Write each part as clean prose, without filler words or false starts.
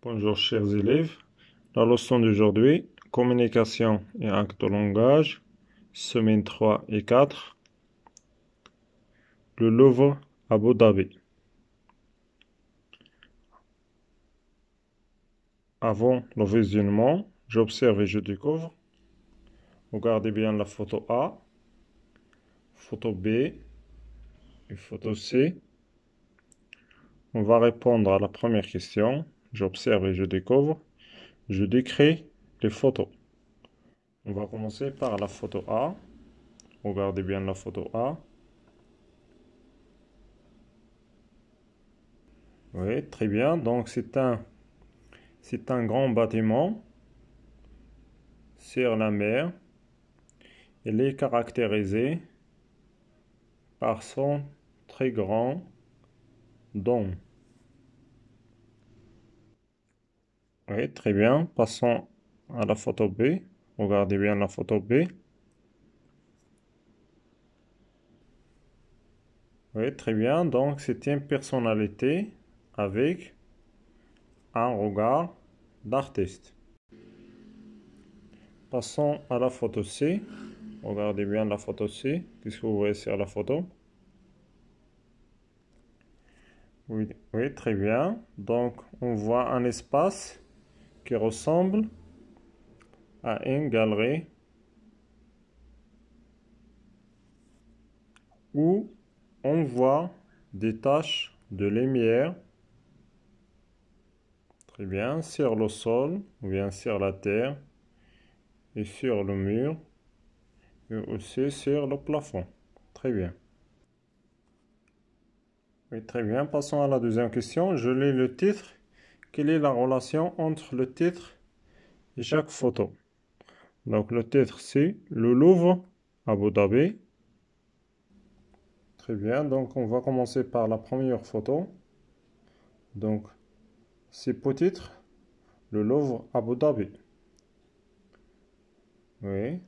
Bonjour chers élèves, la leçon d'aujourd'hui, communication et acte de langage, semaine 3 et 4, le Louvre, Abu Dhabi. Avant le visionnement, j'observe et je découvre. Regardez bien la photo A, photo B et photo C. On va répondre à la première question. J'observe et je découvre. Je décris les photos. On va commencer par la photo A. Regardez bien la photo A. Oui, très bien. Donc c'est un grand bâtiment sur la mer. Il est caractérisé par son très grand dôme. Oui, très bien. Passons à la photo B. Regardez bien la photo B. Oui, très bien. Donc, c'est une personnalité avec un regard d'artiste. Passons à la photo C. Regardez bien la photo C. Qu'est-ce que vous voyez sur la photo? Oui, oui, très bien. Donc, on voit un espace qui ressemble à une galerie où on voit des taches de lumière, très bien, sur le sol, ou bien sur la terre, et sur le mur, et aussi sur le plafond. Très bien. Oui, très bien. Passons à la deuxième question. Je lis le titre. Quelle est la relation entre le titre et chaque photo? Donc, le titre, c'est Le Louvre, Abu Dhabi. Très bien. Donc, on va commencer par la première photo. Donc, c'est pour titre Le Louvre, Abu Dhabi. Oui.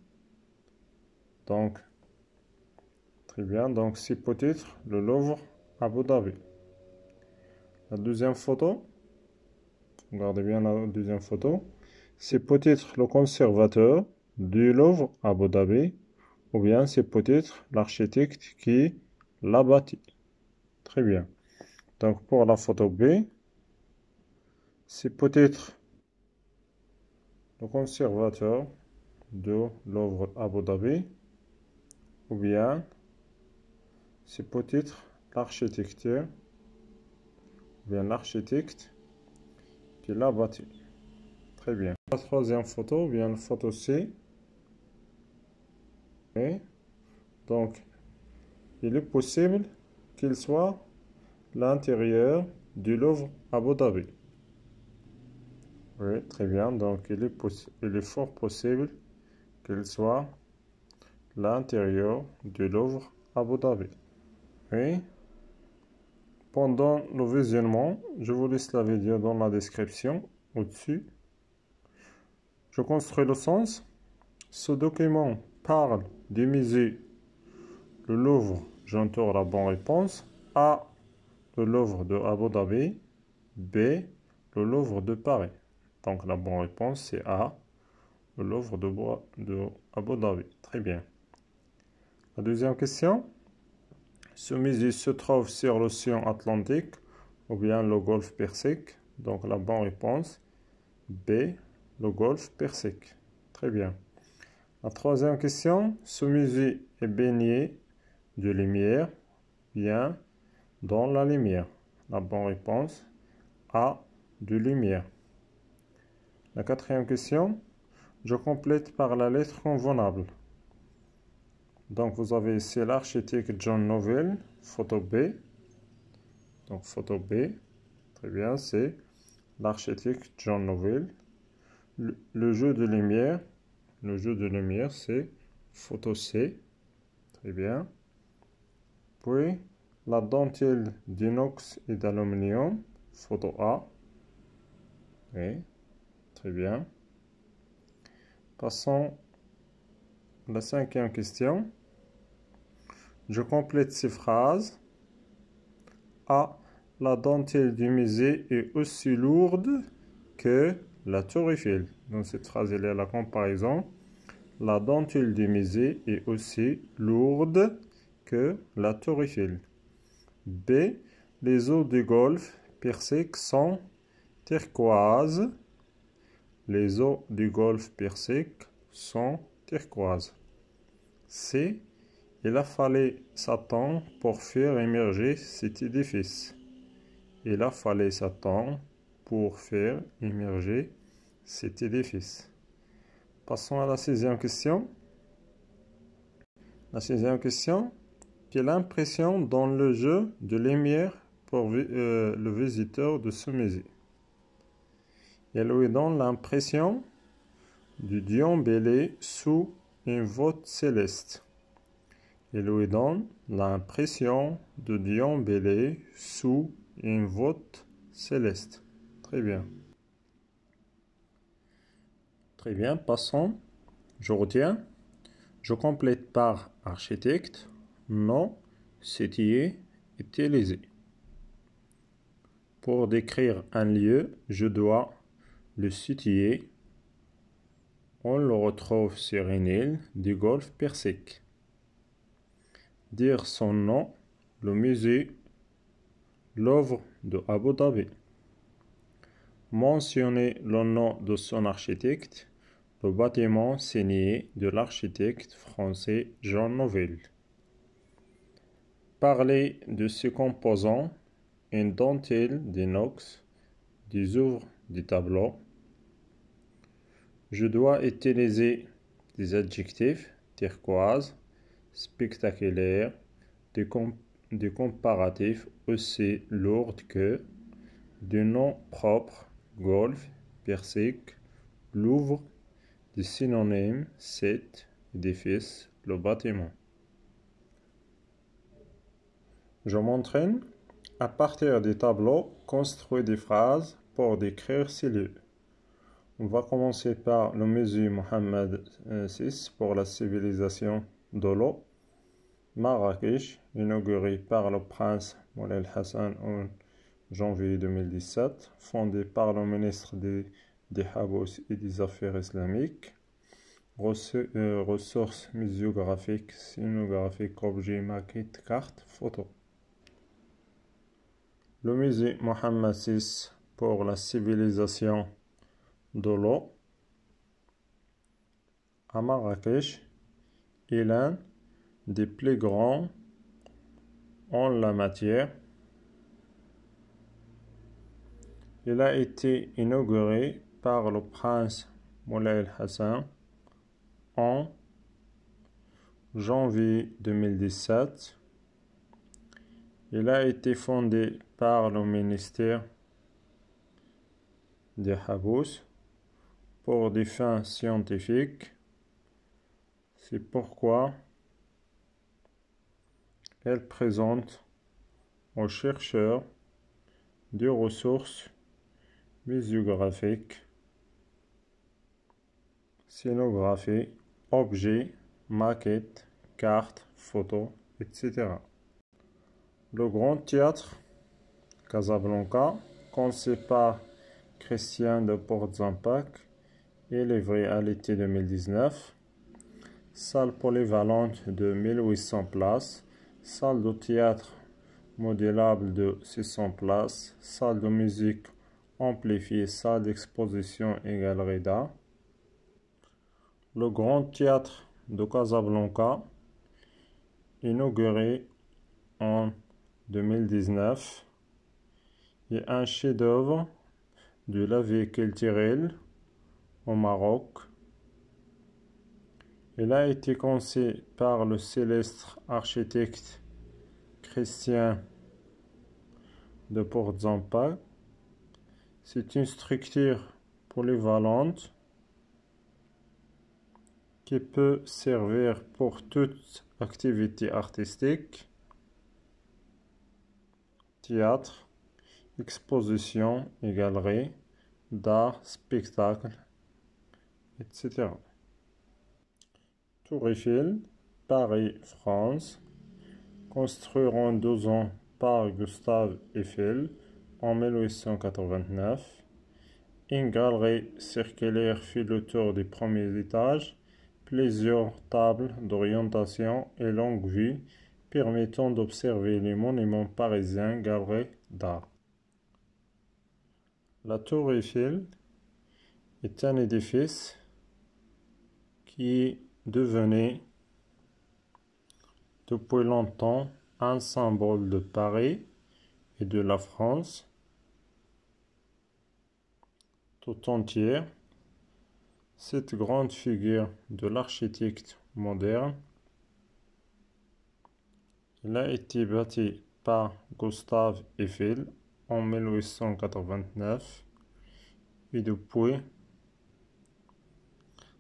Donc, très bien. Donc, c'est pour titre Le Louvre, Abu Dhabi. La deuxième photo. Regardez bien la deuxième photo. C'est peut-être le conservateur du Louvre à Abu Dhabi, ou bien c'est peut-être l'architecte qui l'a bâti. Très bien. Donc pour la photo B, c'est peut-être le conservateur du Louvre à Abu Dhabi, ou bien c'est peut-être l'architecture, ou bien l'architecte qui l'a bâti. Très bien. La troisième photo, ou bien la photo C. Et donc, il est possible qu'il soit l'intérieur du Louvre à Abu Dhabi. Oui, très bien. Donc, il est fort possible qu'il soit l'intérieur du Louvre à Abu Dhabi. Oui. Pendant le visionnement, je vous laisse la vidéo dans la description au-dessus. Je construis le sens. Ce document parle du musée Le Louvre. J'entoure la bonne réponse. A. Le Louvre de Abu Dhabi. B. Le Louvre de Paris. Donc la bonne réponse c'est A. Le Louvre de Abu Dhabi. Très bien. La deuxième question. Ce musée se trouve sur l'océan Atlantique ou bien le golfe Persique. Donc la bonne réponse B. Le golfe Persique. Très bien. La troisième question. Ce musée est baigné de lumière, bien dans la lumière. La bonne réponse A. De lumière. La quatrième question. Je complète par la lettre convenable. Donc, vous avez ici l'architecte John Novell, photo B. Donc, photo B, très bien, c'est l'architecte John Novell. Le jeu de lumière, c'est photo C. Très bien. Puis, la dentelle d'inox et d'aluminium, photo A. Oui, très bien. Passons à la cinquième question. Je complète ces phrases. A. La dentelle du musée est aussi lourde que la tour Eiffel. Dans cette phrase, il y a la comparaison. La dentelle du musée est aussi lourde que la tour Eiffel. B. Les eaux du golfe Persique sont turquoises. Les eaux du golfe Persique sont turquoises. C. Il a fallu Satan pour faire émerger cet édifice. Il a fallu Satan pour faire émerger cet édifice. Passons à la 6e question. La 6e question. Quelle impression donne le jeu de lumière pour le visiteur de ce musée? Elle lui donne l'impression du déambuler sous une voûte céleste. Il lui donne l'impression de déambuler sous une voûte céleste. Très bien. Très bien, passons. Je retiens. Je complète par architecte. Non, c'était utilisé. Pour décrire un lieu, je dois le situer. On le retrouve sur une île du golfe Persique. Dire son nom, le musée, l'œuvre de Abu Dhabi. Mentionner le nom de son architecte, le bâtiment signé de l'architecte français Jean Nouvel. Parler de ses composants, une dentelle d'inox, des œuvres des tableaux. Je dois utiliser des adjectifs turquoise, spectaculaire, des comparatifs aussi lourds que, des noms propres, golfe, Persique, Louvre, des synonymes, cet édifice, le bâtiment. Je m'entraîne à partir des tableaux, construire des phrases pour décrire ces lieux. On va commencer par le musée Mohammed VI pour la civilisation de l'eau. Marrakech, inauguré par le prince Moulay Hassan en janvier 2017, fondé par le ministre des Habous et des Affaires islamiques. Ressources muséographiques, scénographiques, objets, maquettes, cartes, photos. Le musée Mohammed VI pour la civilisation de l'eau à Marrakech est l'un des plus grands en la matière. Il a été inauguré par le prince Moulay Hassan en janvier 2017. Il a été fondé par le ministère des Habous pour des fins scientifiques. C'est pourquoi elle présente aux chercheurs des ressources muséographiques, scénographie, objets, maquettes, cartes, photos, etc. Le Grand Théâtre Casablanca, conçu par Christian de Portzamparc et livré à l'été 2019. Salle polyvalente de 1800 places, salle de théâtre modulable de 600 places, salle de musique amplifiée, salle d'exposition et galerie d'art. Le Grand Théâtre de Casablanca, inauguré en 2019, est un chef-d'œuvre de la vie culturelle au Maroc. Il a été conçu par le célèbre architecte Christian de Portzamparc. C'est une structure polyvalente qui peut servir pour toute activité artistique, théâtre, exposition et galerie d'art, spectacle, etc. Tour Eiffel, Paris, France, construit en 12 ans par Gustave Eiffel en 1889. Une galerie circulaire fait le tour des premiers étages. Plusieurs tables d'orientation et longue vue permettant d'observer les monuments parisiens, galeries d'art. La Tour Eiffel est un édifice qui devenait depuis longtemps un symbole de Paris et de la France tout entière. Cette grande figure de l'architecte moderne, elle a été bâtie par Gustave Eiffel en 1889 et depuis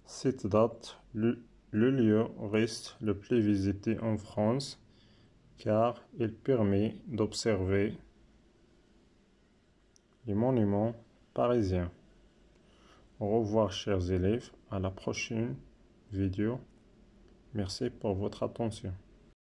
cette date, le lieu reste le plus visité en France car il permet d'observer les monuments parisiens. Au revoir chers élèves, à la prochaine vidéo. Merci pour votre attention.